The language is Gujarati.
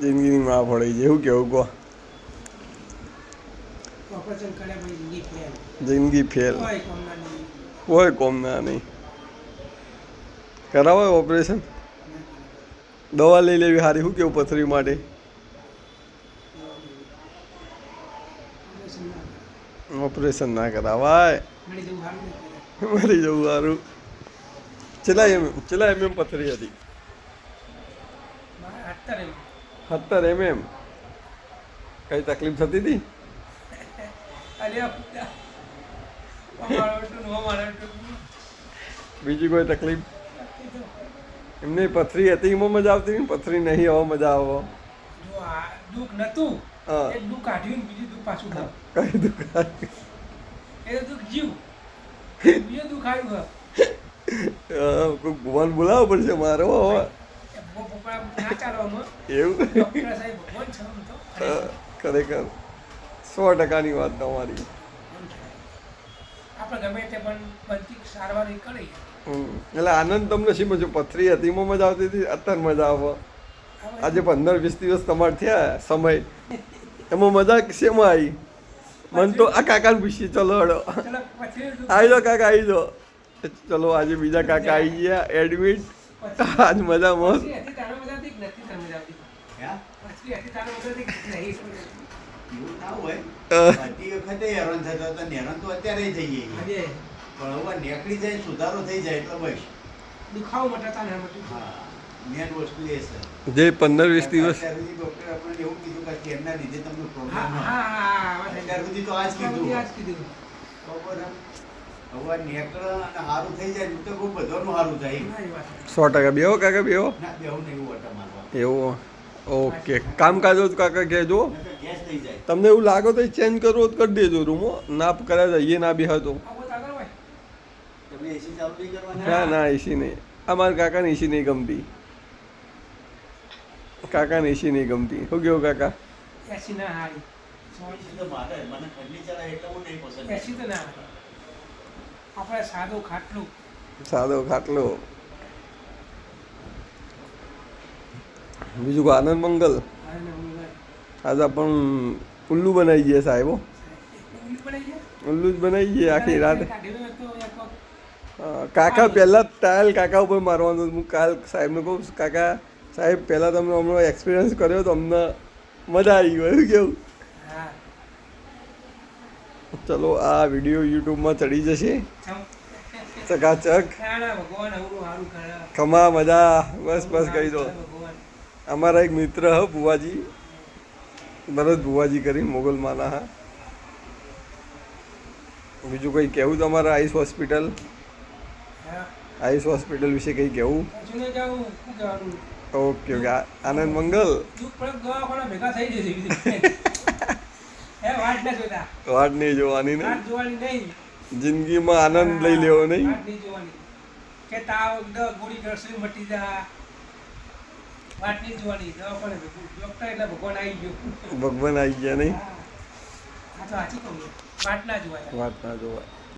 જિંદગીની માં પડી છે એવું કેવું કહો. જિંદગી ફેલ કોઈ કોમ ના નહીં. કરાવો ઓપરેશન, દવા લઈ લેવી સારી. શું કેવું પથરી માટે? ઓપરેશન ના કરાવાય, મરી જવું સારું. ચેલા એમ પથરી હતી? 70 કઈ તકલીફ થતી હતી? બીજી કોઈ તકલીફ એમને? પથરી હતી એમાં મજા આવતી ને, પથરી નહીં હવે મજા આવે. દુઃખ નતું, એક દુઃખ કાઢ્યું ને બીજું દુઃખ પાછું થયું. કઈ દુઃખ? એ દુઃખ જીવ, બીજું દુઃખ આવ્યું. કોઈ ભગવાન બોલાવવો પડશે મારો હવે. એવું ખરેખર 100%ની વાત તમારી. આપણે ગમે તે પણ બધી સારવાર કરી. એટલે આનંદ તમને શીમાં છે? પથરી હતી એમાં મજા આવતી હતી, અત્યારે મજા આવે. આજે 15-20 દિવસ તમારે થયા સમય, એમાં મજા શેમાં આવી? મને તો આ કાકાને પૂછી, ચલો હડો આવી જાઓ કાકા, આવી જાઓ. ચલો આજે બીજા કાકા આવી ગયા એડમિટ. આજ મજા મસ્ત. જે 15-20 દિવસ હવે નેકળ અને સારું થઈ જાય તો બહુ બધાનું સારું થાય. 100% બેહો કાકા, બેહો. એવું ઓકે. કામકાજ જ કાકા કહેજો. તમને એવું લાગે તો ચેન્જ કરવો તો કરી દેજો રૂમો. ના કરાય જઈએ ના બેહો તો. ના ના એસી નહીં. અમારા કાકાને એસી નહીં ગમતી. કાકાને એસી નહીં ગમતી. શું કેવું કાકા? એસી ના હારી, એસી તો ના. આપણે સાદો ખાટલો. બીજું કોઈ આનંદ મંગલ? આજે પણ ઉલ્લુ બનાવી ગયા સાહેબો. ઉલ્લુ જ બનાવી ગયા આખી રાત. કાકા પહેલાં ટાયલ કાકા ઉપર મારવાનું. હું કાલ સાહેબને કહું, કાકા સાહેબ પહેલાં તમે હમણાં એક્સપિરિયન્સ કર્યો તો અમને મજા આવી ગયો. એવું કેવું? ચલો આ વિડીયો યુટ્યુબમાં ચડી જશે ચકાચક. ખમા મજા. બસ કહી દો. અમારા એક મિત્ર હ બુવાજી, ભરત બુવાજી કરી મોગલમાના. હા, બીજું કંઈ કહેવું તમારા આઈસ હોસ્પિટલ? આઈસ હોસ્પિટલ વિશે કંઈ કહેવું? Okay okay. આનંદ મંગલ. વાટ નહીં જોવાની ને, જિંદગીમાં આનંદ લઈ લેવો નહીં. ભગવાન આવી ગયા નહીં. વાત ના જોવાય.